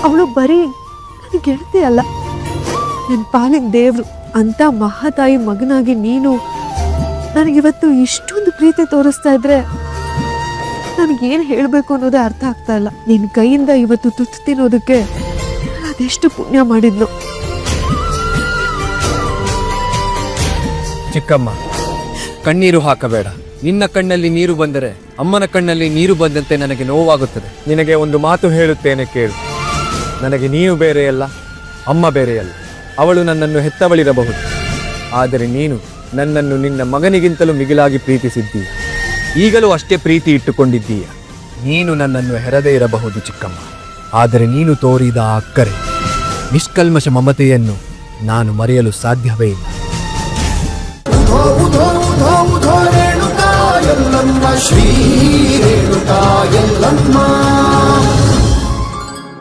ಅವಳು ಬರೀ ನನ್ನ ಗೆಳತಿ ಅಲ್ಲ, ನನ್ನ ಪಾಲಿನ ದೇವ್ರು ಅಂತ ಮಹಾತಾಯಿ ಮಗನಾಗಿ ನೀನು ನನಗಿವತ್ತು ಇಷ್ಟೊಂದು ಪ್ರೀತಿ ತೋರಿಸ್ತಾ ಇದ್ರೆ ನನಗೇನು ಹೇಳಬೇಕು ಅನ್ನೋದೇ ಅರ್ಥ ಆಗ್ತಾ ಇಲ್ಲ. ನಿನ್ನ ಕೈಯಿಂದ ಇವತ್ತು ತುತ್ತು ತಿನ್ನೋದಕ್ಕೆ ಅದೆಷ್ಟು ಪುಣ್ಯ ಮಾಡಿದ್ಲು. ಚಿಕ್ಕಮ್ಮ, ಕಣ್ಣೀರು ಹಾಕಬೇಡ. ನಿನ್ನ ಕಣ್ಣಲ್ಲಿ ನೀರು ಬಂದರೆ ಅಮ್ಮನ ಕಣ್ಣಲ್ಲಿ ನೀರು ಬಂದಂತೆ ನನಗೆ ನೋವಾಗುತ್ತದೆ. ನಿನಗೆ ಒಂದು ಮಾತು ಹೇಳುತ್ತೇನೆ ಕೇಳು. ನನಗೆ ನೀನು ಬೇರೆಯಲ್ಲ, ಅಮ್ಮ ಬೇರೆಯಲ್ಲ. ಅವಳು ನನ್ನನ್ನು ಹೆತ್ತವಳಿರಬಹುದು, ಆದರೆ ನೀನು ನನ್ನನ್ನು ನಿನ್ನ ಮಗನಿಗಿಂತಲೂ ಮಿಗಿಲಾಗಿ ಪ್ರೀತಿಸಿದ್ದೀಯ. ಈಗಲೂ ಅಷ್ಟೇ ಪ್ರೀತಿ ಇಟ್ಟುಕೊಂಡಿದ್ದೀಯ. ನೀನು ನನ್ನನ್ನು ಹೆರದೇ ಇರಬಹುದು ಚಿಕ್ಕಮ್ಮ, ಆದರೆ ನೀನು ತೋರಿದ ಆ ಅಕ್ಕರೆ, ನಿಷ್ಕಲ್ಮಶ ಮಮತೆಯನ್ನು ನಾನು ಮರೆಯಲು ಸಾಧ್ಯವೇ ಇಲ್ಲ. ರೇಣುಕಾ ಯಲ್ಲಮ್ಮ ಶ್ರೀ ರೇಣುಕಾ ಯಲ್ಲಮ್ಮ.